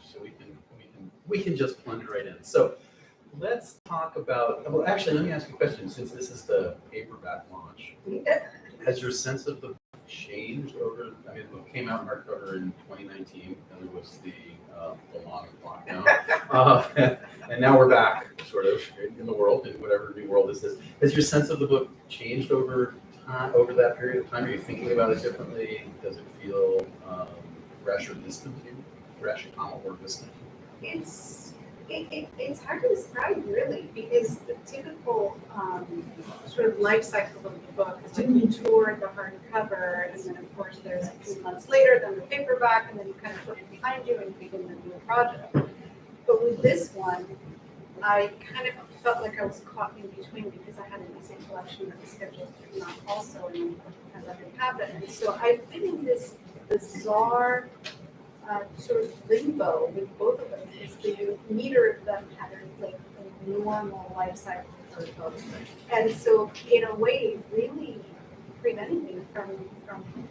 so we can just plunge right in. So let's talk about. Well, actually, let me ask you a question. Since this is the paperback launch, has your sense of the book changed over? I mean, the book came out in hardcover in 2019, and there was the long lockdown, and now we're back, sort of, in the world, in whatever new world is this. Has your sense of the book changed over time, over that period of time? Are you thinking about it differently? Does it feel fresh or distant to you? Fresh, or distant? It's hard to describe, really, because the typical sort of life cycle of the book is to tour the hardcover, and then of course there's a few months later, then the paperback, and then you kind of put it behind you and begin the new project. But with this one, I kind of felt like I was caught in between because I had an essay collection that was scheduled to come out also, and I let it happen. And so I've been in this bizarre sort of limbo with both of them, because neither of them had like a normal life cycle for the book. And so in a way it really prevented me from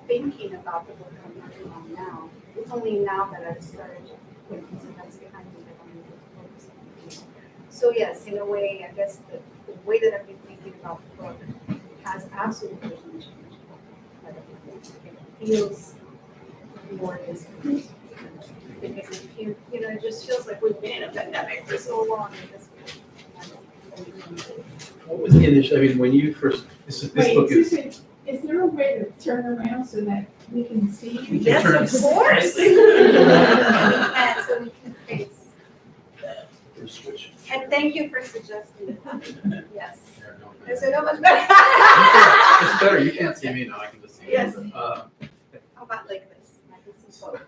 thinking about the book I'm working on now. It's only now that I've started to put these events behind me that I'm able to focus on. So yes, in a way, I guess the way that I've been thinking about the book has absolutely changed. It feels more distant. Because it just feels like we've been in a pandemic for so long. What was the initial? I mean, when you first this book is. Is there a way to turn around so that we can see? Yes, of course. And so we can face. Switch. And thank you for suggesting that. Yes. Is it much better? It's better. You can't see me now. I can just see you. Yes. How about like this? I can see both.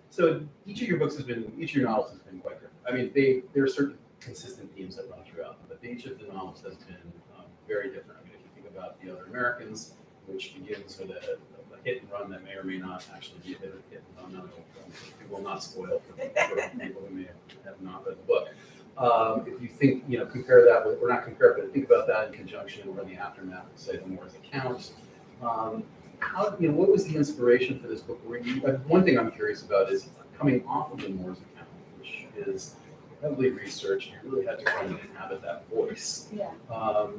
So each of your novels has been quite different. I mean, there are certain consistent themes that run throughout them, but each of the novels has been very different. I mean, if you think about The Other Americans, which begins with a hit and run that may or may not actually be a hit and run. No, we will not spoil for people who may have not read the book. If you think, compare that with, or not compare, but think about that in conjunction or in the aftermath of, say, The Moore's Account. What was the inspiration for this book? One thing I'm curious about is coming off of The Moore's Account, which is heavily researched. You really had to kind of inhabit that voice. Yeah.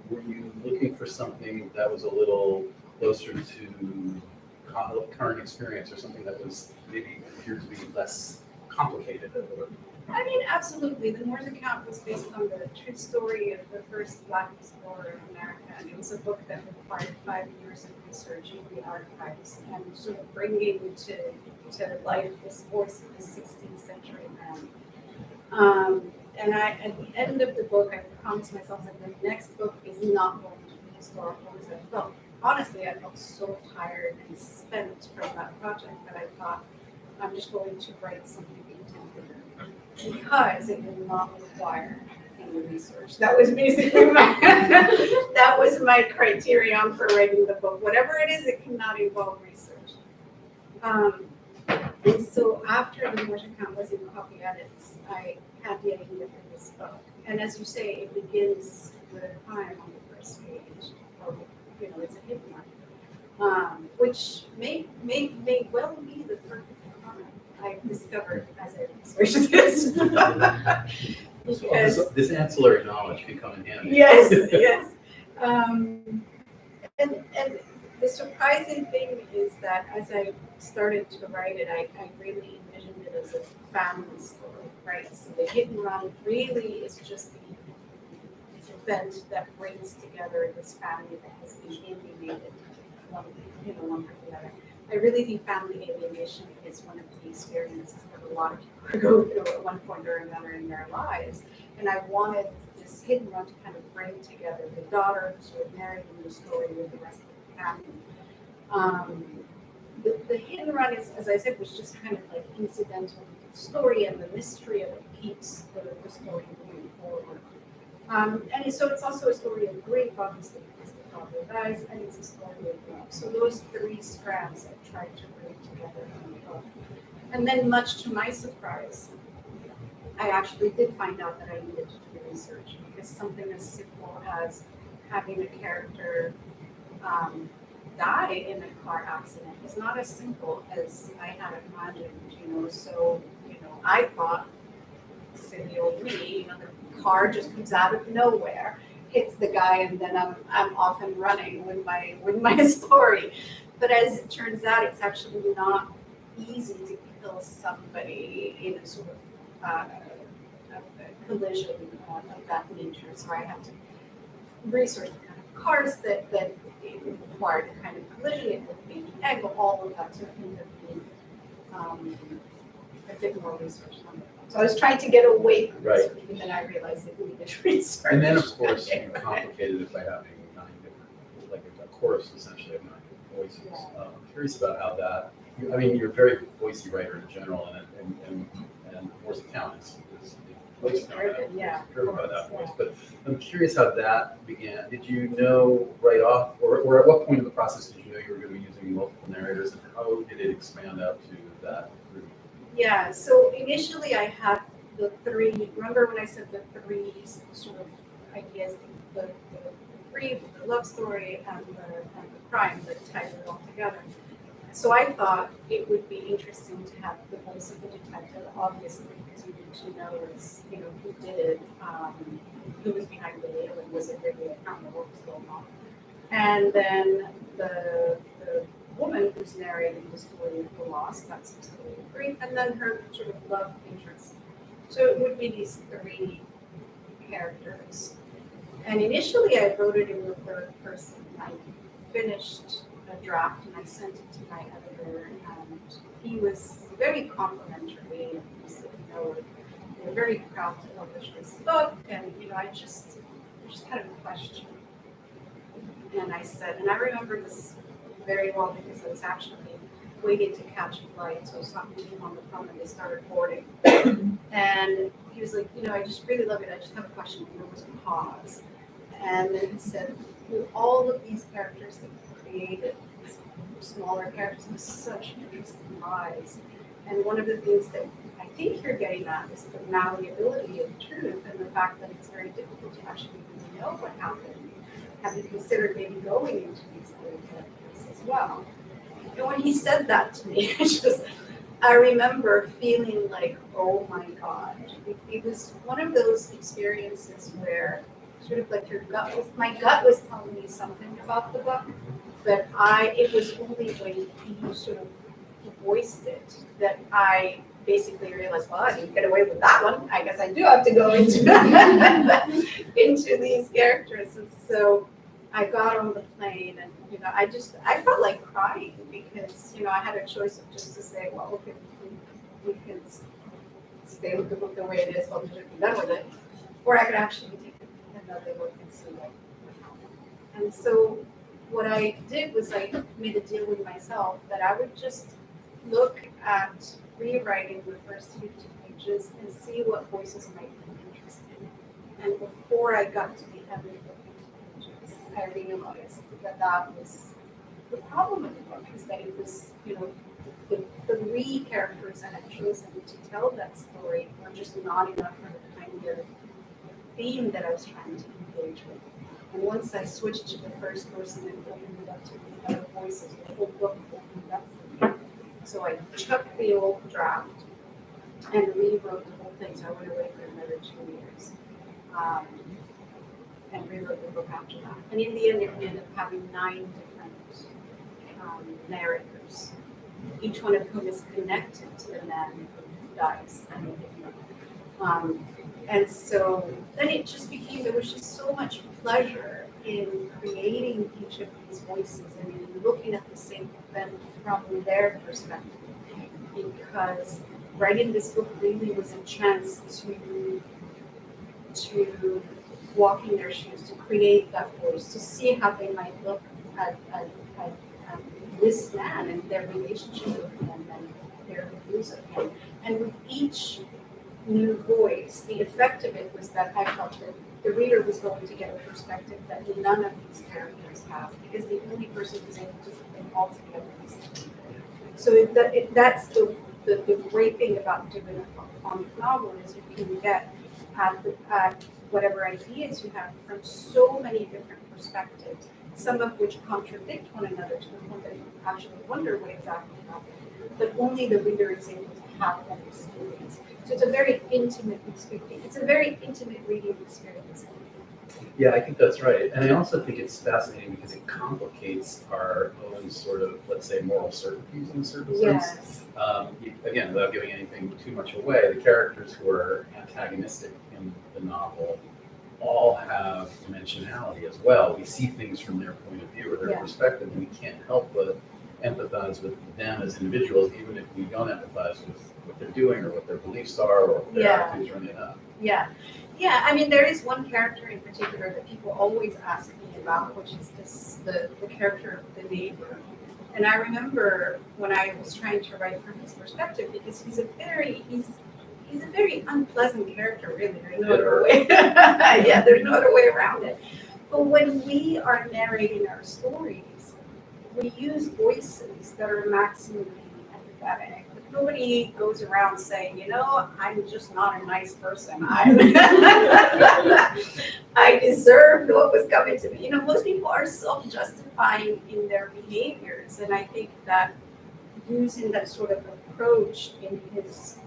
Were you looking for something that was a little closer to current experience, or something that was maybe appeared to be less complicated? I mean, absolutely. The Moore's Account was based on the true story of the first Black explorer in America. And it was a book that required 5 years of research in the archives and sort of bringing to life this voice of the 16th century man. And at the end of the book, I promised myself that the next book is not going to be historical, because I felt so tired and spent from that project that I thought I'm just going to write something contemporary, because it did not require any research. That was basically that was my criterion for writing the book. Whatever it is, it cannot involve research. And so after The Moore's Account was in copy edits, I had the idea for this book. And as you say, it begins with a crime on the first page, or it's a hit mark, which may well be the perfect crime I discovered as I researched this. So this ancillary knowledge can come in handy. Yes, yes. And the surprising thing is that as I started to write it, I really envisioned it as a family story, right? So the hit and run really is just the event that brings together this family that has been alienated one from the other. I really think family alienation is one of the experiences that a lot of people go through at one point or another in their lives. And I wanted this hit and run to kind of bring together the daughter who's sort of married in the story with the rest of the family. The hit and run is, as I said, was just kind of like incidental to the story, and the mystery of it keeps the story moving forward. And so it's also a story of grief, obviously, because the father dies, and it's a story of love. So those 3 strands I tried to bring together in the book. And then, much to my surprise, I actually did find out that I needed to do research, because something as simple as having a character die in a car accident is not as simple as I had imagined, So, I thought, silly old me, the car just comes out of nowhere, hits the guy, and then I'm off and running with my story. But as it turns out, it's actually not easy to kill somebody in a sort of a collision of that nature. So I have to research the kind of cars that require the kind of collision, it would be angle, all of that sort of thing that being a bit more research on it. So I was trying to get away from Right. research, but then I realized it needed research. And then, of course, you complicated it by having 9 different, like a chorus essentially of 9 different voices. Yeah. I'm curious about how that, I mean, you're a very voicey writer in general, and Morse Town is the voice town. Yeah, I've heard about that yeah. voice, but I'm curious how that began. Did you know right off, or at what point in the process did you know you were going to be using multiple narrators, and how did it expand out to that group? Yeah, so initially I had the 3, remember when I said the 3 sort of ideas, the brief, the love story, and the crime that tied it all together. So I thought it would be interesting to have the voice of the detective, obviously, because you need to know who did it, who was behind the wheel, and was it really a crime, what was going on. And then the woman who's narrating the story of the loss, that's the story of grief, and then her sort of love interest. So it would be these 3 characters. And initially I wrote it in the 3rd person. I finished a draft and I sent it to my editor, and he was very complimentary, and he said, we're very proud to publish this book, and I just had a question. And I said, and I remember this very well because I was actually waiting to catch a flight, so something came on the phone and they started boarding. And he was like, I just really love it. I just have a question. And there was a pause. And then he said, with all of these characters that you created, these smaller characters with such interesting lives. And one of the things that I think you're getting at is the malleability of truth and the fact that it's very difficult to actually really know what happened. Have you considered maybe going into these other characters as well? And when he said that to me, I remember feeling like, oh my God. It was one of those experiences where sort of like my gut was telling me something about the book, but it was only when he sort of voiced it that I basically realized, well, I didn't get away with that one. I guess I do have to go into into these characters. And so I got on the plane, and I felt like crying because I had a choice of just to say, well, we can stay with the book the way it is, publish it, be done with it, or I could actually take another look and see what happened. And so what I did was I made a deal with myself that I would just look at rewriting the first 50 pages and see what voices might be interesting. And before I got to the end of the 50 pages, I realized that was the problem with the book, is that it was, the 3 characters I had chosen to tell that story were just not enough for the kind of theme that I was trying to engage with. And once I switched to the first person and opened it up to the other voices, the whole book opened up for me. So I took the old draft and rewrote the whole thing. So I went away for another 2 years and rewrote the book after that. And in the end, it ended up having 9 different narrators, each one of whom is connected to the man who dies. And so then it just became, there was just so much pleasure in creating each of these voices and in looking at the same event from their perspective. Because writing this book really was a chance to walk in their shoes, to create that voice, to see how they might look at this man and their relationship with him and their views of him. And with each new voice, the effect of it was that I felt that the reader was going to get a perspective that none of these characters have, because the only person who's able to put them all together is him. So that's the great thing about doing a comic novel, is you can get at whatever ideas you have from so many different perspectives, some of which contradict one another to the point that you actually wonder what exactly happened, but only the reader is able to have that experience. So it's a very intimate experience. It's a very intimate reading experience. Yeah, I think that's right. And I also think it's fascinating because it complicates our own sort of, let's say, moral certainties in a certain sense. Yes. Again, without giving anything too much away, the characters who are antagonistic in the novel all have dimensionality as well. We see things from their point of view or their Yeah. perspective, and we can't help but empathize with them as individuals, even if we don't empathize with what they're doing or what their beliefs are or what their Yeah. attitudes are in that. Yeah. Yeah, I mean, there is one character in particular that people always ask me about, which is the character of the neighbor. And I remember when I was trying to write from his perspective, because he's a very unpleasant character, really. There's no other way. Yeah, there's no other way around it. But when we are narrating our stories, we use voices that are maximally empathetic. Nobody goes around saying, I'm just not a nice person. I deserved what was coming to me. Most people are self-justifying in their behaviors. And I think that using that sort of approach in his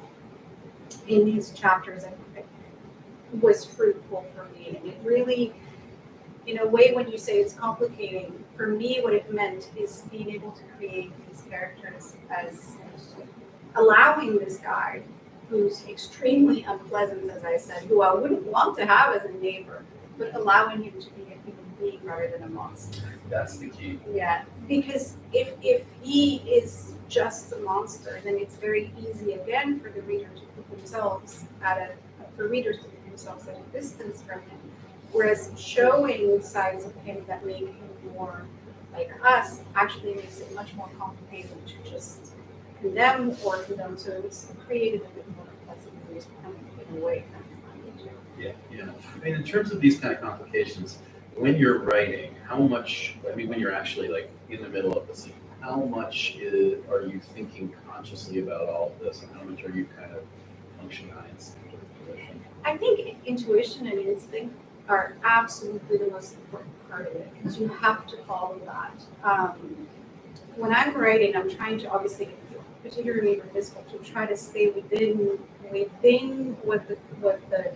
chapters was fruitful for me. And it really, in a way, when you say it's complicating, for me, what it meant is being able to create these characters as allowing this guy who's extremely unpleasant, as I said, who I wouldn't want to have as a neighbor, but allowing him to be a human being rather than a monster. That's the key. Yeah, because if he is just a monster, then it's very easy again for the reader to put themselves for readers to put themselves at a distance from him. Whereas showing sides of him that make him more like us actually makes it much more complicated to just condemn or condemn. So it's created a bit more complexity in a way. Yeah. I mean, in terms of these kind of complications, when you're writing, when you're actually like in the middle of the scene, how much are you thinking consciously about all of this, and how much are you kind of functioning on instinct or intuition? I think intuition and instinct are absolutely the most important part of it, because you have to follow that. When I'm writing, I'm trying to, obviously, particularly with this book, to try to stay within what the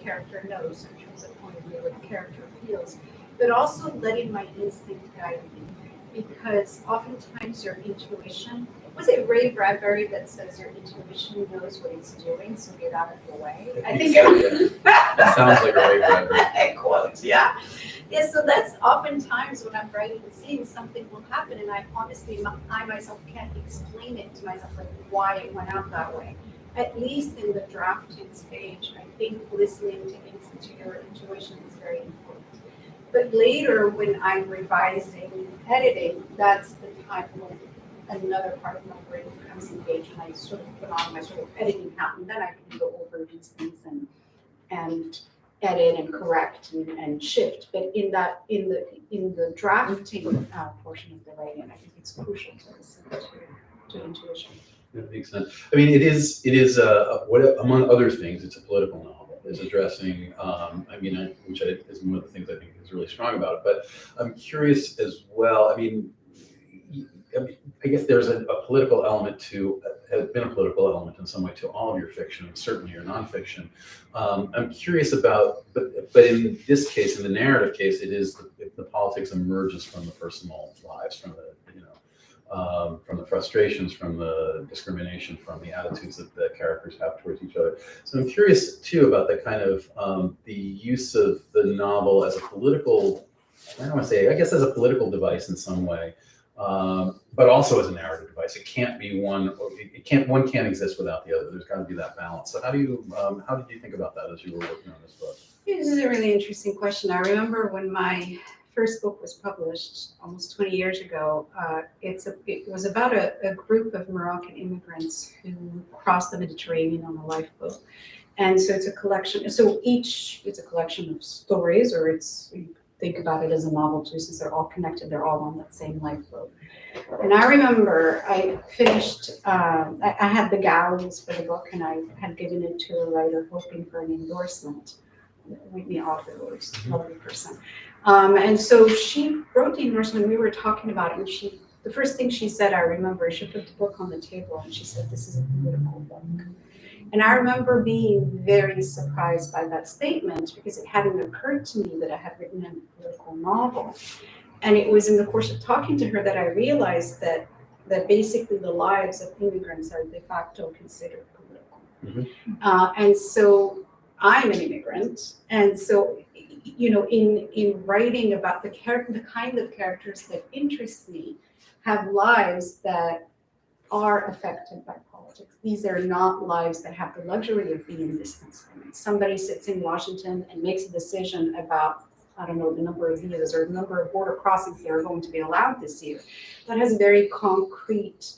character knows in terms of point of view, what the character feels, but also letting my instinct guide me, because oftentimes your intuition, was it Ray Bradbury that says your intuition knows what it's doing, so get out of the way? I think that sounds like a Ray Bradbury quote. Yeah, so that's oftentimes when I'm writing the scene, something will happen, and I myself can't explain it to myself, like why it went out that way. At least in the drafting stage, I think listening to your intuition is very important. But later, when I'm revising and editing, that's the time when another part of my brain becomes engaged, and I sort of put on my sort of editing hat, and then I can go over these things and edit and correct and shift. But in the drafting portion of the writing, I think it's crucial to listen to intuition. That makes sense. I mean, it is what, among other things, it's a political novel. It's addressing, which is one of the things I think is really strong about it. But I'm curious as well. I guess there's a political element has been a political element in some way to all of your fiction, and certainly your nonfiction. I'm curious about, but in this case, in the narrative case, it is the politics emerges from the personal lives, from the frustrations, from the discrimination, from the attitudes that the characters have towards each other. So I'm curious too about the kind of the use of the novel as a political, I don't want to say, I guess as a political device in some way, but also as a narrative device. It can't be one can't exist without the other. There's got to be that balance. So how did you think about that as you were working on this book? This is a really interesting question. I remember when my first book was published almost 20 years ago. It was about a group of Moroccan immigrants who crossed the Mediterranean on a lifeboat. And so it's a collection. So it's a collection of stories, or you think about it as a novel too, since they're all connected. They're all on that same lifeboat. And I remember I finished, I had the galleys for the book, and I had given it to a writer hoping for an endorsement. The author was a lovely person. And so she wrote the endorsement, we were talking about it, and the first thing she said, I remember, she put the book on the table and she said, "This is a political book." And I remember being very surprised by that statement because it hadn't occurred to me that I had written a political novel. And it was in the course of talking to her that I realized that basically the lives of immigrants are de facto considered political. And so I'm an immigrant, and so in writing about the kind of characters that interest me, have lives that are affected by politics. These are not lives that have the luxury of being distanced from it. Somebody sits in Washington and makes a decision about, I don't know, the number of visas or the number of border crossings that are going to be allowed this year. That has a very concrete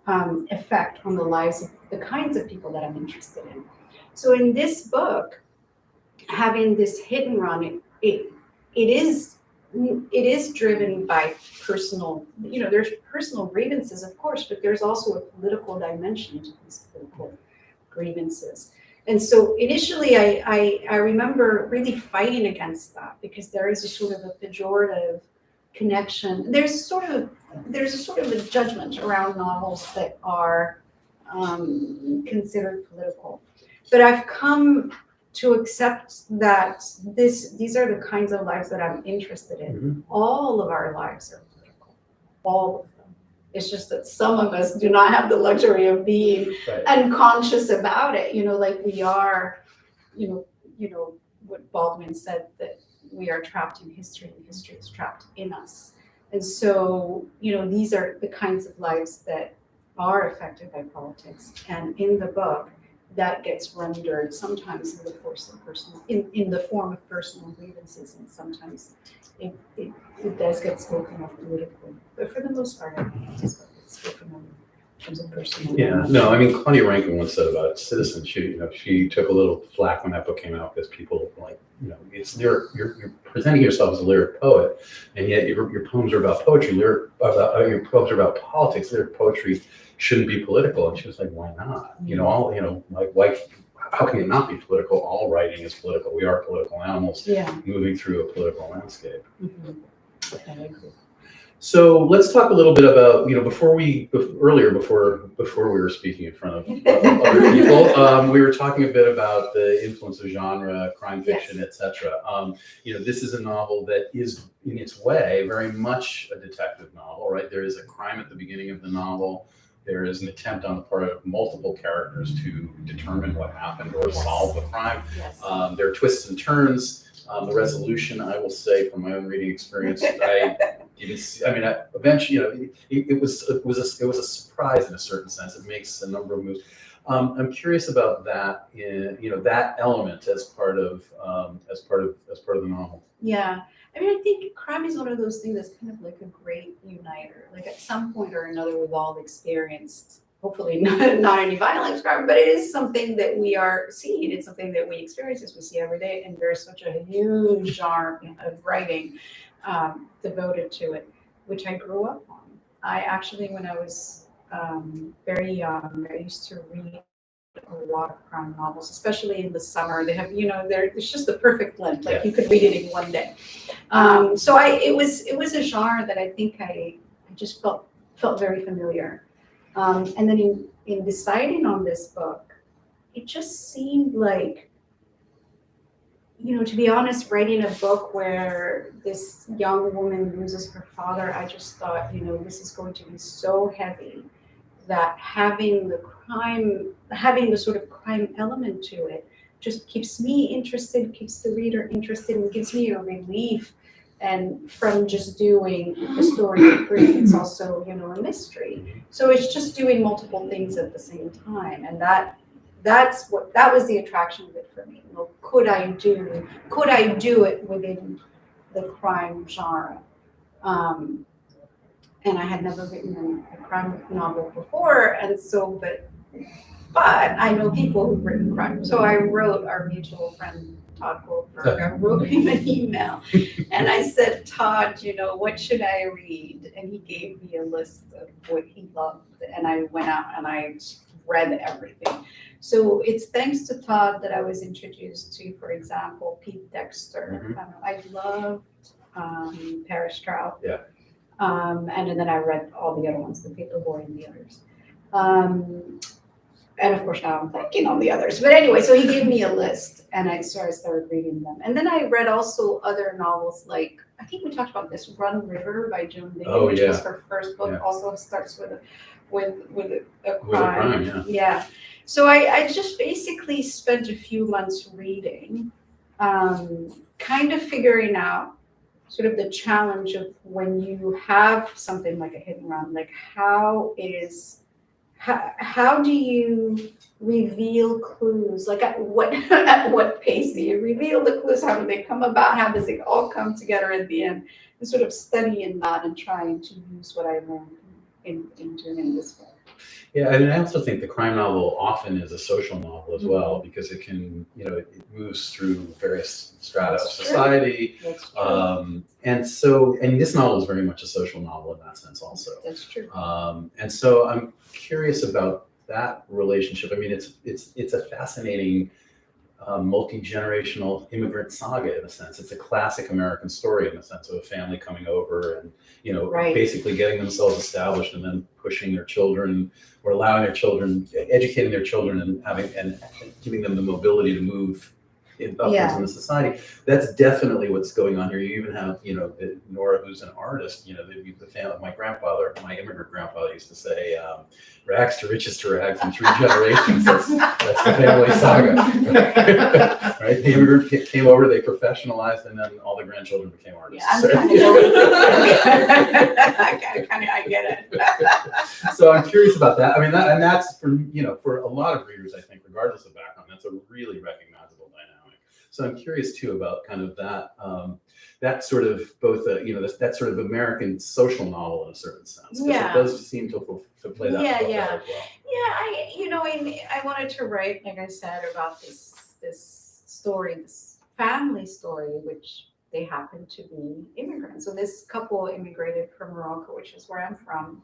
effect on the lives of the kinds of people that I'm interested in. So in this book, having this hit and run, it is driven by personal, there's personal grievances, of course, but there's also a political dimension to these political grievances. And so initially I remember really fighting against that because there is a sort of a pejorative connection. There's a sort of a judgment around novels that are considered political. But I've come to accept that these are the kinds of lives that I'm interested in. All of our lives are political, all of them. It's just that some of us do not have the luxury of being unconscious about it. Like we are, what Baldwin said, that we are trapped in history and history is trapped in us. And so, these are the kinds of lives that are affected by politics. And in the book, that gets rendered sometimes in the course of in the form of personal grievances, and sometimes it does get spoken of politically. But for the most part, I think it's spoken of in terms of personal. Yeah, no, I mean, Claudia Rankine once said about Citizen, she took a little flack when that book came out because people it's lyric, you're presenting yourself as a lyric poet, and yet your poems are about poetry. Your poems are about politics. Lyric poetry shouldn't be political. And she was like, why not? Why, how can it not be political? All writing is political. We are political animals moving through a political landscape. I agree. So let's talk a little bit about, before we were speaking in front of other people, we were talking a bit about the influence of genre, crime fiction, etc. This is a novel that is, in its way, very much a detective novel, right? There is a crime at the beginning of the novel. There is an attempt on the part of multiple characters to determine what happened or solve the crime. Yes. There are twists and turns. The resolution, I will say, from my own reading experience, eventually, it was a surprise in a certain sense. It makes a number of moves. I'm curious about that, that element as part of the novel. Yeah. I think crime is one of those things that's kind of like a great uniter. Like at some point or another, we've all experienced, hopefully not any violent crime, but it is something that we are seeing. It's something that we experience, as we see every day. And there's such a huge genre of writing devoted to it, which I grew up on. I actually, when I was very young, I used to read a lot of crime novels, especially in the summer. They have, it's just the perfect blend. Like you could read it in one day. So it was a genre that I think I just felt very familiar. And then in deciding on this book, it just seemed like, to be honest, writing a book where this young woman loses her father, I just thought, this is going to be so heavy that having the sort of crime element to it just keeps me interested, keeps the reader interested, and gives me a relief. And from just doing a story of grief, it's also, a mystery. So it's just doing multiple things at the same time. And that was the attraction of it for me. Could I do it within the crime genre? And I had never written a crime novel before, and so, but I know people who've written crime. So I wrote our mutual friend Todd Goldberg. I wrote him an email, and I said, Todd, what should I read? And he gave me a list of what he loved, and I went out and I read everything. So it's thanks to Todd that I was introduced to, for example, Pete Dexter. I Paris Trout. Yeah. And then I read all the other ones, The Paperboy and the others. And of course now I'm blanking on the others. But anyway, so he gave me a list and I started reading them. And then I read also other novels like, I think we talked about this, Run River by Joan Didion, which was her first book, also starts with a crime. Yeah. So I just basically spent a few months reading, kind of figuring out sort of the challenge of when you have something like a hit and run, like how do you reveal clues? Like at what pace do you reveal the clues? How do they come about? How does it all come together at the end? And sort of studying that and trying to use what I learned in doing this book. Yeah, and I also think the crime novel often is a social novel as well, because it can, it moves through various strata of society. That's true. And this novel is very much a social novel in that sense also. That's true. And so I'm curious about that relationship. I mean, it's a fascinating multi-generational immigrant saga in a sense. It's a classic American story in the sense of a family coming over and, basically getting themselves established and then pushing their children or allowing their children, educating their children and giving them the mobility to move upwards in the society. That's definitely what's going on here. You even have, Nora, who's an artist, the family of my immigrant grandfather used to say, rags to riches to rags in 3 generations. That's the family saga. Right? The immigrant came over, they professionalized, and then all the grandchildren became artists. Yeah, I get it. So I'm curious about that. I mean, that's for a lot of readers, I think, regardless of background, that's a really recognizable dynamic. So I'm curious too about kind of that sort of both that sort of American social novel in a certain sense. It does seem to play that role as well. I wanted to write, like I said, about this story, this family story, which they happen to be immigrants. So this couple immigrated from Morocco, which is where I'm from,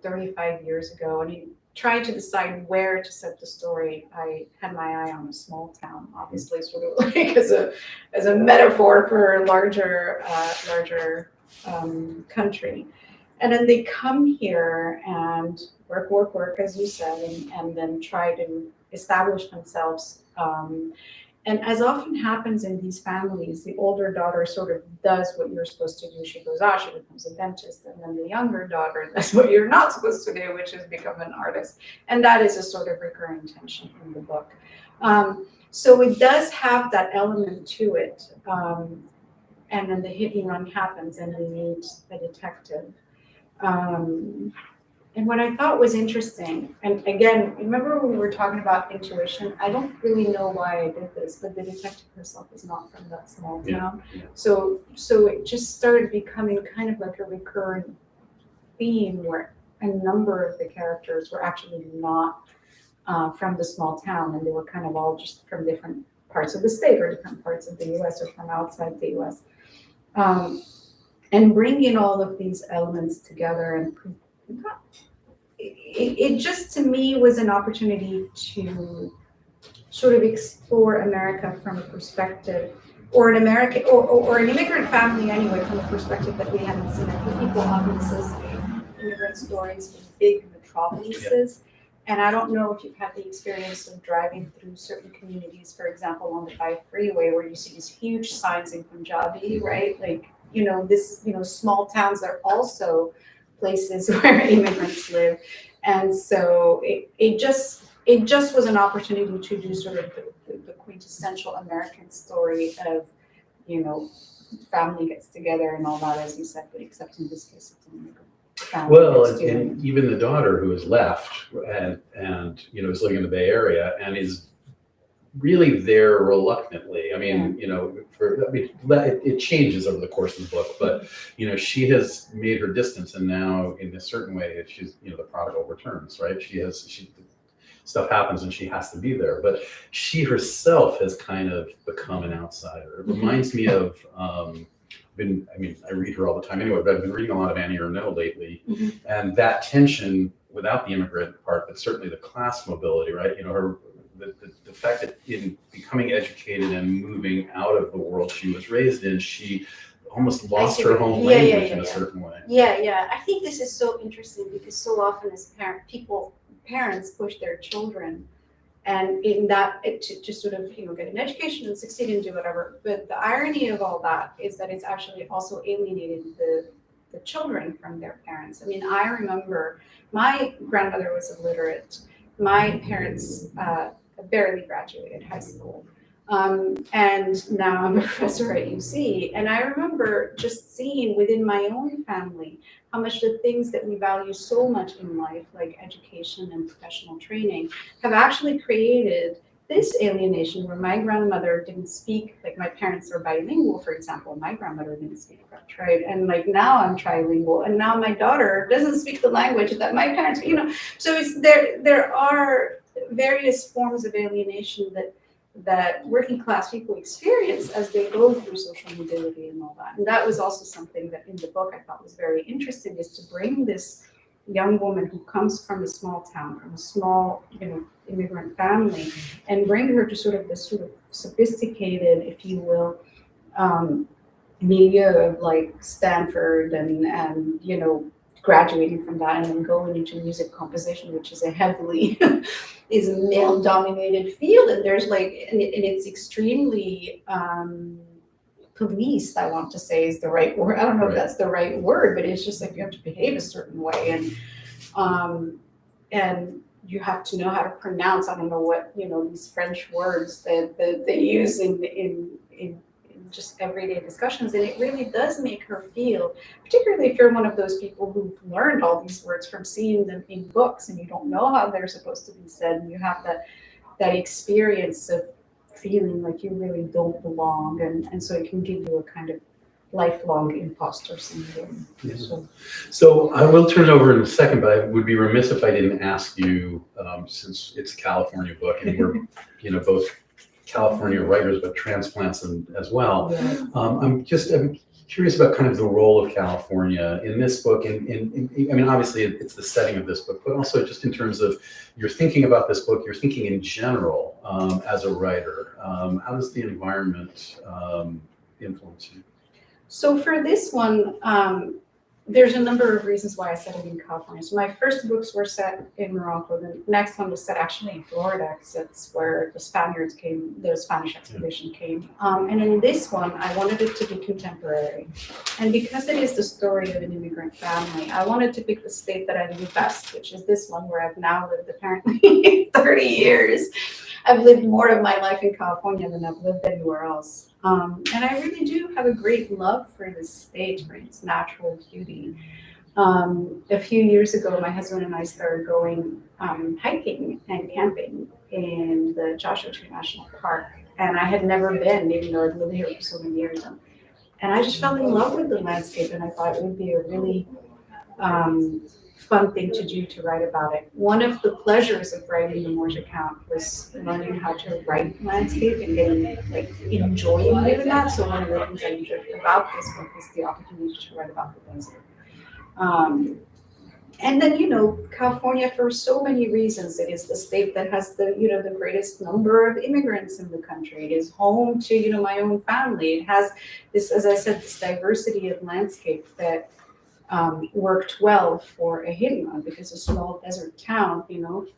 35 years ago, and trying to decide where to set the story. I had my eye on a small town, obviously, sort of like as a metaphor for a larger country. And then they come here and work, as you said, and then try to establish themselves. And as often happens in these families, the older daughter sort of does what you're supposed to do. She goes out, she becomes a dentist. And then the younger daughter does what you're not supposed to do, which is become an artist. And that is a sort of recurring tension in the book. So it does have that element to it. And then the hit and run happens and they meet a detective. And what I thought was interesting, and again, remember when we were talking about intuition? I don't really know why I did this, but the detective herself is not from that small town. Yeah. So it just started becoming kind of like a recurrent theme where a number of the characters were actually not from the small town, and they were kind of all just from different parts of the state or different parts of the U.S. or from outside the U.S. And bringing all of these elements together and it just to me was an opportunity to sort of explore America from a perspective, or an American or an immigrant family anyway, from a perspective that we haven't seen. I think people often associate immigrant stories with big metropolises. And I don't know if you've had the experience of driving through certain communities, for example, on the 5 freeway, where you see these huge signs in Punjabi, right? Like, small towns are also places where immigrants live. And so it just was an opportunity to do sort of the quintessential American story of, family gets together and all that, as you said, but except in this case, it's an immigrant family. Well, and even the daughter who is left and is living in the Bay Area and is really there reluctantly. I mean, it changes over the course of the book, but she has made her distance, and now in a certain way, she's the prodigal returns, right? Stuff happens, and she has to be there, but she herself has kind of become an outsider. It reminds me of. I read her all the time anyway, but I've been reading a lot of Annie Ernaux lately, and that tension without the immigrant part, but certainly the class mobility, right? The fact that in becoming educated and moving out of the world she was raised in, she almost lost see her what- home yeah, yeah, language yeah, in a yeah. certain way. Yeah. I think this is so interesting because so often as parents push their children and in that to sort of get an education and succeed and do whatever. But the irony of all that is that it's actually also alienated the children from their parents. I mean, I remember my grandmother was illiterate. My parents barely graduated high school. And now I'm a professor at UC. And I remember just seeing within my own family how much the things that we value so much in life, like education and professional training, have actually created this alienation where my grandmother didn't speak, like my parents are bilingual, for example, my grandmother didn't speak French, right? And like now I'm trilingual and now my daughter doesn't speak the language that my parents, so it's there are various forms of alienation that working class people experience as they go through social mobility and all that. And that was also something that in the book I thought was very interesting, is to bring this young woman who comes from a small town, from a small, immigrant family, and bring her to sort of this sort of sophisticated, if you will, milieu of like Stanford and graduating from that and then going into music composition, which is a heavily is a male dominated field, and there's and it's extremely policed, I want to say is the right word. I don't know if that's the right word, but it's just like you have to behave a certain way and you have to know how to pronounce, I don't know what, these French words that they use in just everyday discussions. And it really does make her feel, particularly if you're one of those people who've learned all these words from seeing them in books and you don't know how they're supposed to be said, and you have that experience of feeling like you really don't belong, and so it can give you a kind of lifelong imposter syndrome. Yeah. So I will turn it over in a second, but I would be remiss if I didn't ask you, since it's a California book and we're both California writers, but transplants as well. Yeah. I'm curious about kind of the role of California in this book. And I mean, obviously it's the setting of this book, but also just in terms of you're thinking about this book, you're thinking in general as a writer. How does the environment influence you? So for this one, there's a number of reasons why I set it in California. So my first books were set in Morocco. The next one was set actually in Florida, because that's where the Spaniards came, the Spanish expedition came. And in this one, I wanted it to be contemporary. And because it is the story of an immigrant family, I wanted to pick the state that I knew best, which is this one where I've now lived apparently 30 years. I've lived more of my life in California than I've lived anywhere else. And I really do have a great love for this state, for its natural beauty. A few years ago, my husband and I started going hiking and camping in the Joshua Tree National Park. And I had never been, even though I'd lived here for so many years. And I just fell in love with the landscape, and I thought it would be a really fun thing to do, to write about it. One of the pleasures of writing the Morse account was learning how to write landscape and enjoying doing that. So one of the things I enjoyed about this book is the opportunity to write about the desert. And then, California, for so many reasons, it is the state that has the greatest number of immigrants in the country. It is home to, my own family. It has this, as I said, this diversity of landscape that worked well for a hidden one, because a small desert town,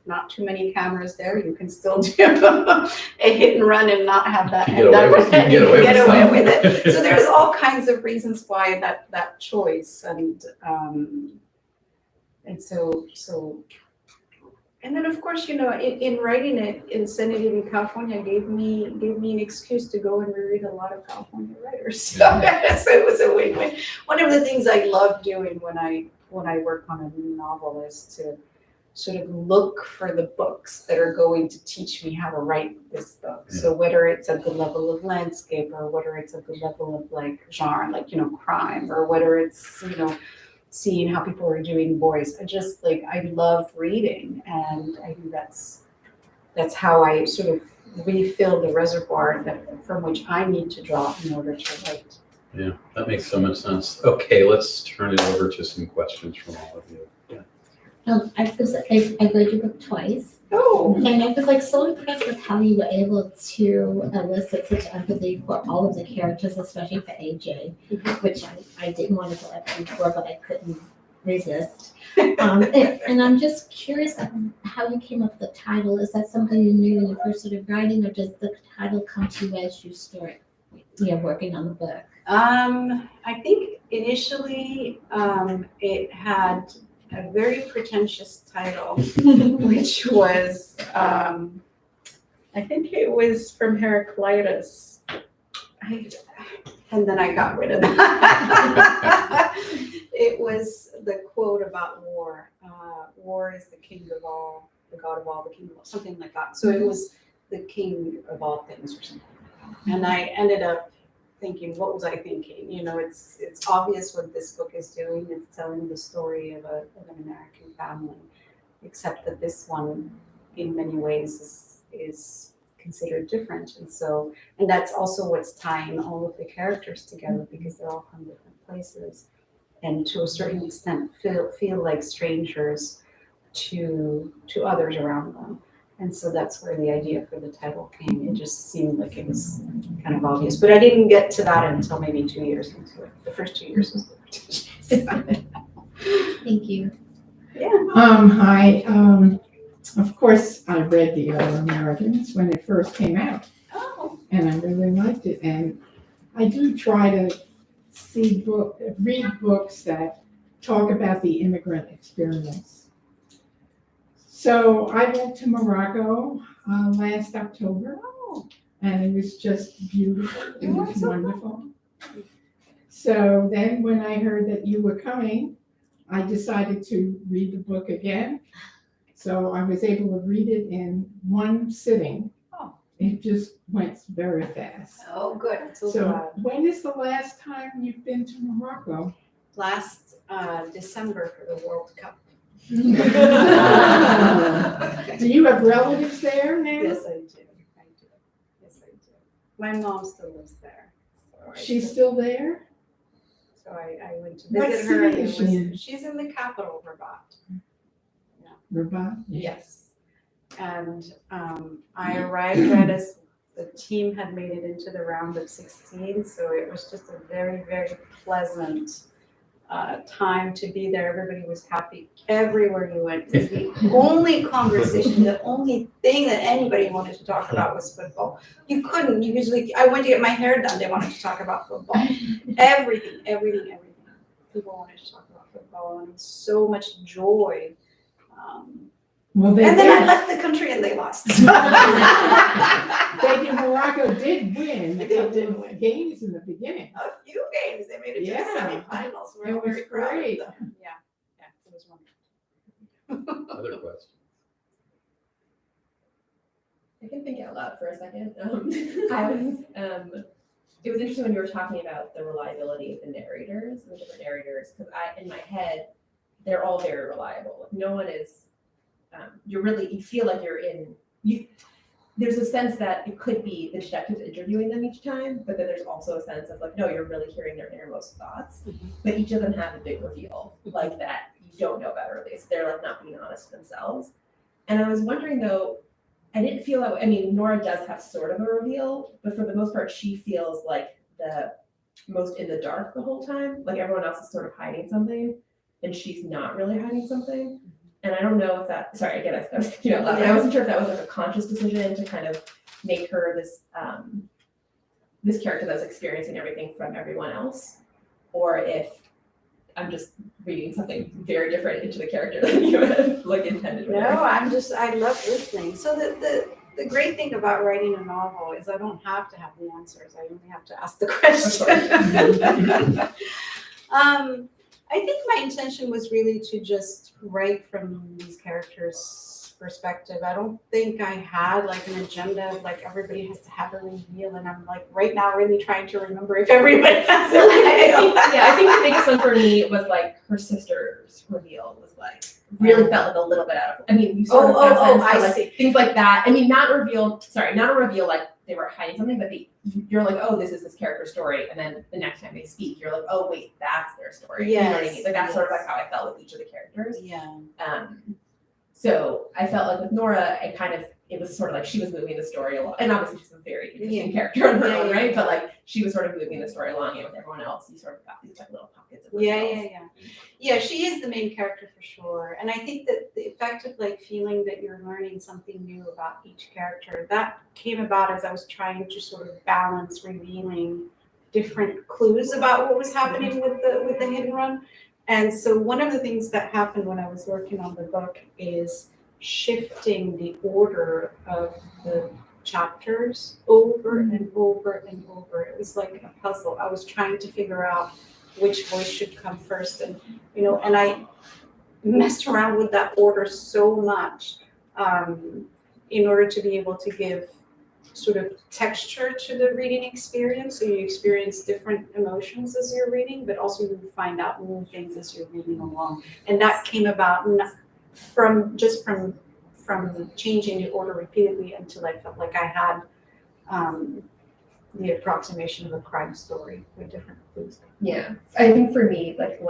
not too many cameras there. You can still do a hit and run and not have that. You can get away with it. So there's all kinds of reasons why that choice, and so. And then, of course, in writing it and sending it in California gave me an excuse to go and reread a lot of California writers. So it was a win-win. One of the things I love doing when I work on a new novel is to sort of look for the books that are going to teach me how to write this book. Yeah. So whether it's at the level of landscape, or whether it's at the level of genre, crime, or whether it's seeing how people are doing voice. I love reading, and I think that's how I sort of refill the reservoir from which I need to draw in order to write. Yeah, that makes so much sense. Okay, let's turn it over to some questions from all of you. Yeah. I read your book twice, Oh, and I was like so impressed with how you were able to elicit such empathy for all of the characters, especially for AJ, which I didn't want to go after before, but I couldn't resist. And I'm just curious how you came up with the title. Is that something you knew when you first started writing, or does the title come to you as you start, working on the book? I think initially it had a very pretentious title, which was, I think it was from Heraclitus. And then I got rid of that. It was the quote about war. War is the king of all, the god of all, the king of all, something like that. So it was the king of all things or something like that. And I ended up thinking, what was I thinking? It's obvious what this book is doing. It's telling the story of an American family, except that this one, in many ways, is considered different. And that's also what's tying all of the characters together, because they're all from different places, and to a certain extent feel like strangers to others around them. And so that's where the idea for the title came. It just seemed like it was kind of obvious. But I didn't get to that until maybe 2 years into it. The first 2 years was the pretentious. Thank you. Yeah. Hi. Of course, I read The Other Americans when it first came out, Oh. and I really liked it. And I do try to read books that talk about the immigrant experience. So I went to Morocco last October, and it was just beautiful. It was wonderful. So then when I heard that you were coming, I decided to read the book again. So I was able to read it in one sitting. Oh. It just went very fast. Oh, good. I'm so So glad. when is the last time you've been to Morocco? Last December for the World Cup. Do you have relatives there now? Yes, I do. Yes, I do. My mom still lives there. So She's still there? So I went to What visit her. city And is she in? she's in the capital, Rabat. Rabat? Yes. And I arrived right as the team had made it into the round of 16. So it was just a very, very pleasant time to be there. Everybody was happy everywhere you went. Because the only conversation, the only thing that anybody wanted to talk about was football. You couldn't. I went to get my hair done. They wanted to talk about football. Everything. People wanted to talk about football, and so much joy. Well, And then I left the country and they lost. Morocco did win a They couple did of win. games in the beginning. A few games. They made it to Yeah. the semifinals. It We're was very proud great. of them. Yeah, it was wonderful. Other questions? I can think out loud for a second. It was interesting when you were talking about the reliability of the narrators, the different narrators, because in my head, they're all very reliable. Like, no one is, you feel like there's a sense that it could be the detectives interviewing them each time, but then there's also a sense of like, no, you're really hearing their innermost thoughts. But each of them have a big reveal like that you don't know about early. So they're like not being honest to themselves. And I was wondering though, I didn't feel that way. I mean, Nora does have sort of a reveal, but for the most part, she feels like the most in the dark the whole time. Like everyone else is sort of hiding something, and she's not really hiding something. And I don't know if that, sorry, again, I was thinking out loud, but I wasn't sure if that was like a conscious decision to kind of make her this this character that's experiencing everything from everyone else, or if I'm just reading something very different into the character than you had like intended. No, I love listening. So the great thing about writing a novel is I don't have to have the answers. I only have to ask the question. I think my intention was really to just write from these characters' perspective. I don't think I had like an agenda of like everybody has to have a reveal, and I'm like right now really trying to remember if everybody has a reveal. I think the biggest one for me was like her sister's reveal was like really felt like a little bit out of. I mean, you sort of have a sense, I but, like, see. things like that. I mean, not a reveal like they were hiding something, but you're like, oh, this is this character's story, and then the next time they speak, you're like, oh wait, that's their story. You know what I mean? Like that's sort of like how I felt with each of the characters. Yeah. So I felt like with Nora, it was sort of like she was moving the story along, and obviously she's a very interesting character on her own, right? But like she was sort of moving the story along, and with everyone else, you sort of got these like little pockets of Yeah, she is the main character for sure. And I think that the effect of like feeling that you're learning something new about each character, that came about as I was trying to sort of balance revealing different clues about what was happening with the hit and run. And so one of the things that happened when I was working on the book is shifting the order of the chapters over and over and over. It was like a puzzle. I was trying to figure out which voice should come first, and and I messed around with that order so much in order to be able to give sort of texture to the reading experience. So you experience different emotions as you're reading, but also you find out new things as you're reading along. And that came about from changing the order repeatedly until I felt like I had the approximation of a crime story with different clues. Yeah, I think for me, like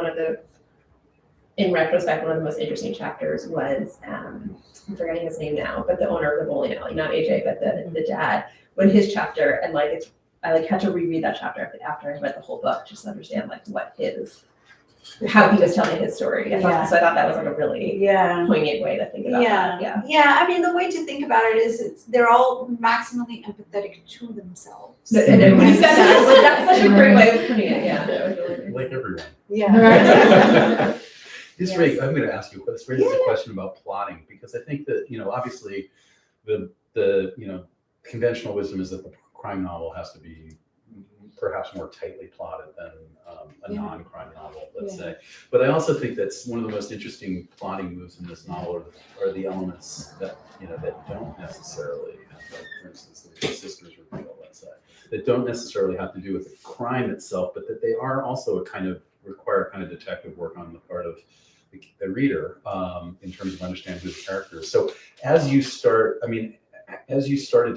in retrospect, one of the most interesting chapters was, I'm forgetting his name now, but the owner of the bowling alley, not AJ, but the dad, when his chapter, and like I had to reread that chapter after I read the whole book, just to understand like how he was telling his story. So I thought that was like a really poignant way to think about that. Yeah. I mean, the way to think about it is they're all maximally empathetic to themselves. And then when he said that, I was like, that's such a great way of putting it. Yeah, that was really Like everyone. Yeah. This I'm going to ask you, this raises a question about plotting, because I think that, obviously the conventional wisdom is that the crime novel has to be perhaps more tightly plotted than a non-crime novel, let's say. But I also think that's one of the most interesting plotting moves in this novel are the elements that, that don't necessarily have, like, for instance, the sister's reveal, let's say, that don't necessarily have to do with the crime itself, but that they are also require kind of detective work on the part of the reader in terms of understanding who the character is. So as you started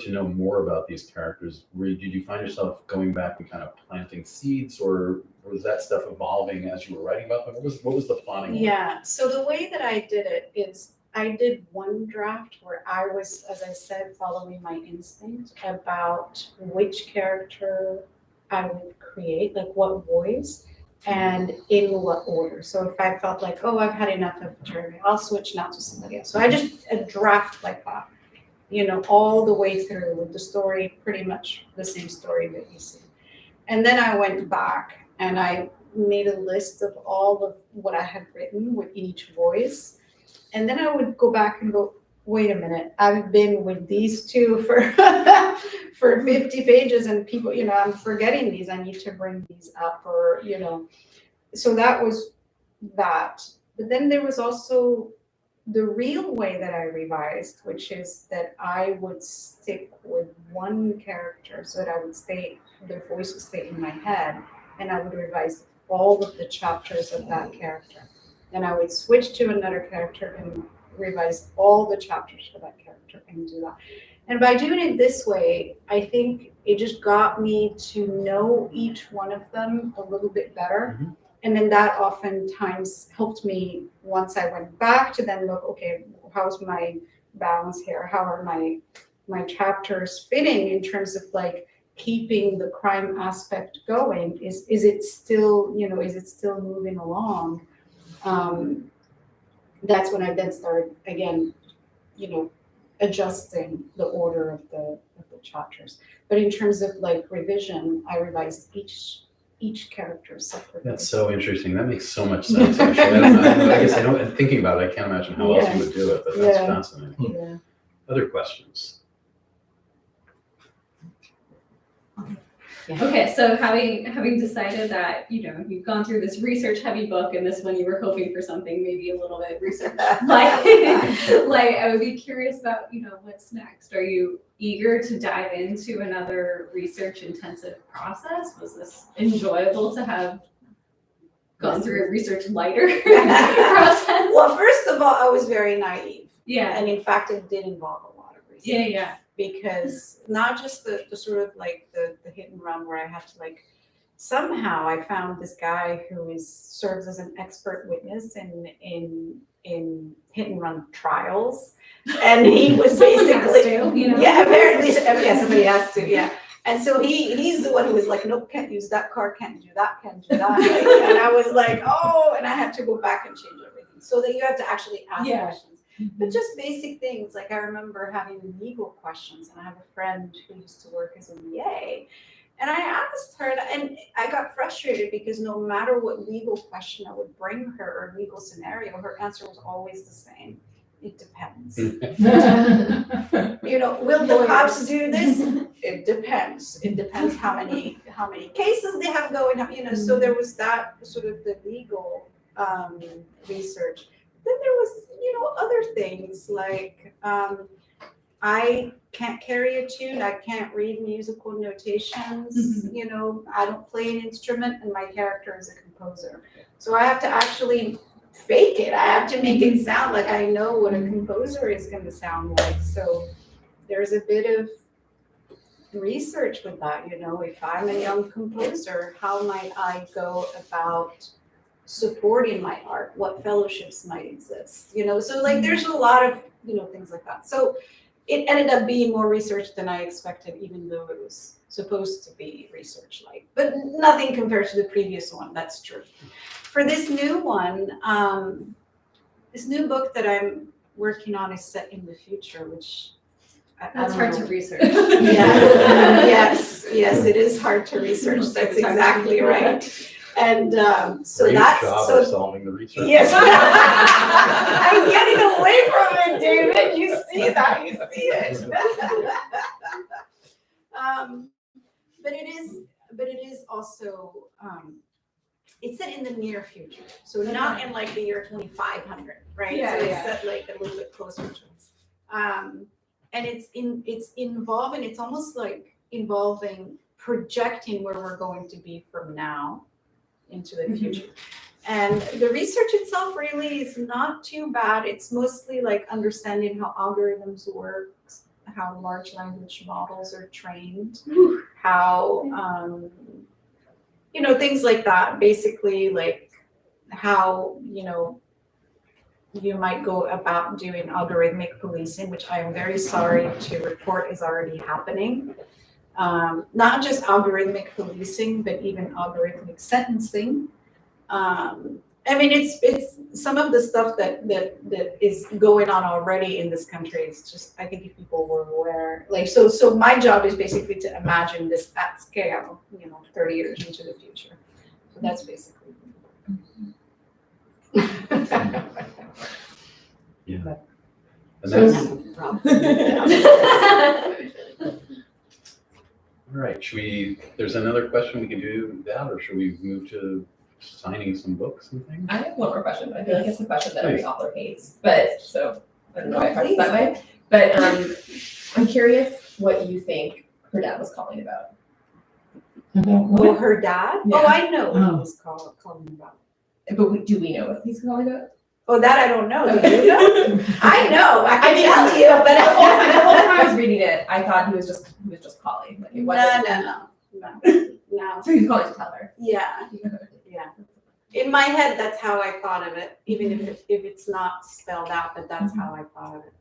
to know more about these characters, did you find yourself going back and kind of planting seeds, or was that stuff evolving as you were writing about them? What was the plotting? Yeah, so the way that I did it is I did one draft where I was, as I said, following my instinct about which character I would create, like what voice, and in what order. So if I felt like, oh, I've had enough of Jeremy, I'll switch now to somebody else. So I just a draft like that, all the way through with the story, pretty much the same story that you see. And then I went back and I made a list of all of what I had written with each voice. And then I would go back and go, wait a minute, I've been with these two for 50 pages and people, I'm forgetting these, I need to bring these up, or, so that was that. But then there was also the real way that I revised, which is that I would stick with one character so that their voice would stay in my head, and I would revise all of the chapters of that character. Then I would switch to another character and revise all the chapters for that character and do that. And by doing it this way, I think it just got me to know each one of them a little bit better. Mm-hmm. And then that oftentimes helped me once I went back to then look, okay, how's my balance here? How are my chapters fitting in terms of like keeping the crime aspect going? Is it still moving along? That's when I then started again, adjusting the order of the chapters. But in terms of like revision, I revised each character separately. That's so interesting. That makes so much sense. Actually, I guess I don't. And thinking about it, I can't imagine how else you would do it. But that's fascinating. Yeah. Other questions? Okay, so having decided that you've gone through this research heavy book, and this one you were hoping for something maybe a little bit research like I would be curious about what's next. Are you eager to dive into another research intensive process? Was this enjoyable to have gone through a research lighter process? Well, first of all, I was very naive. Yeah. And in fact, it did involve a lot of research. Yeah. because not just the sort of like the hit and run where I had to like, somehow I found this guy who serves as an expert witness in hit and run trials. And he was Someone has basically, to, you know? yeah, apparently, yeah, somebody has to, yeah. And so he's the one who was like, nope, can't use that card, can't do that, can't do that. Like, and I was like, oh, and I had to go back and change everything. So that you have to actually ask Yeah. questions. But just basic things, like I remember having legal questions, and I have a friend who used to work as a VA. And I asked her, and I got frustrated because no matter what legal question I would bring her or legal scenario, her answer was always the same. It depends. You know, will the cops do this? It depends. It depends how many cases they have going on, you know, so there was that sort of the legal research. Then there was, you know, other things like I can't carry a tune, I can't read musical notations, you know, I don't play an instrument, and my character is a composer. So I have to actually fake it. I have to make it sound like I know what a composer is going to sound like. So there's a bit of research with that, you know, if I'm a young composer, how might I go about supporting my art? What fellowships might exist, you know? So like there's a lot of, you know, things like that. So it ended up being more research than I expected, even though it was supposed to be research like, but nothing compared to the previous one, that's true. For this new one, this new book that I'm working on is set in the future, which That's hard to research. Yeah, yes, it is hard to research, that's exactly right. And so Great that's, job so of solving the research. yes. I'm getting away from it, David. You see that, you see it. But it is also, it's set in the near future. So not in like the year 2500, right? Yeah, so it's yeah. set like a little bit closer to us. And it's involving, it's almost like involving projecting where we're going to be from now into the future. And the research itself really is not too bad. It's mostly like understanding how algorithms work, how large language models are trained, how, you know, things like that. Basically, like how, you know, you might go about doing algorithmic policing, which I am very sorry to report is already happening. Not just algorithmic policing, but even algorithmic sentencing. I mean, it's some of the stuff that is going on already in this country. It's just, I think if people were aware, like, so my job is basically to imagine this at scale, you know, 30 years into the future. So that's basically. Yeah. And So- that's, all right, there's another question we can do that, or should we move to signing some books and things? I have one more question, but I feel like it's a question that every author hates, but so I don't know why I practice that way. But I'm curious what you think her dad was calling about. About Well, what? her dad? Yeah. Oh, I know what he Oh. was calling about. But do we know what he's calling about? Oh, that I don't know. Do you know? I know. I can tell you, but The whole time I was reading it, I thought he was just calling. Like it wasn't. No. So he was calling to tell her. Yeah. In my head, that's how I thought of it, even if it's not spelled out, but that's how I thought of it.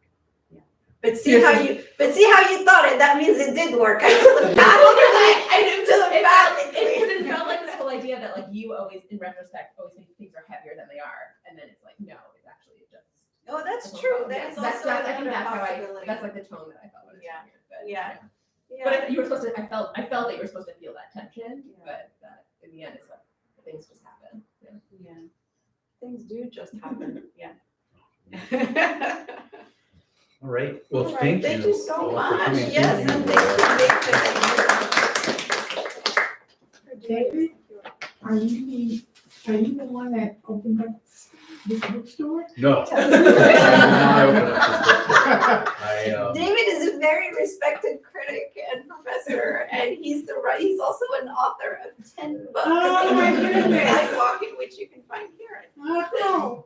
Yeah. But see how you thought it. That means it did work. I It felt like this whole idea that like you always, in retrospect, always think things are heavier than they are, and then it's like no, it's actually just. Oh, that's true. That's also I think another that's how possibility. that's like the tone that I felt when it was Yeah. here. But, Yeah. But you were supposed to. I felt that you were supposed to feel that tension, but that in the end, it's like things just happen. Yeah. Things do just happen. Yeah. All right, well, All right, thank you. Thank you so all for much. coming. Yes, and thank you. David? Are you the one that opened up this bookstore? No. I did not open up this bookstore. David is a very respected critic and professor, and he's also an author of 10 books. Oh, my goodness. Sidewalking, which you can find here. Oh.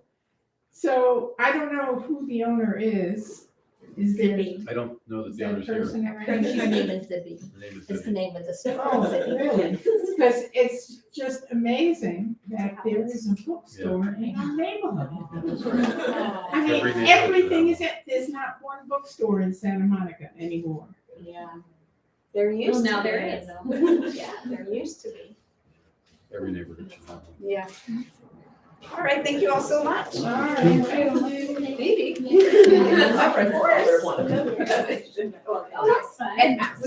So I don't know who the owner is, Is there, I don't know that is the that owner's here. person Her around? name is Zibby. Her name is It's the Zibby. name of the store. Oh, Zibby. really? Because it's just amazing that there is a bookstore in our neighborhood. That's right. I mean, Every neighborhood everything should is, there's not one bookstore in Santa Monica anymore. Yeah. There Well, used to be. now there is. Yeah, there used to be. Every neighborhood should have one. Yeah. All right, thank you all so much. All right. Maybe. My friends were one of them. Oh, that's fun. And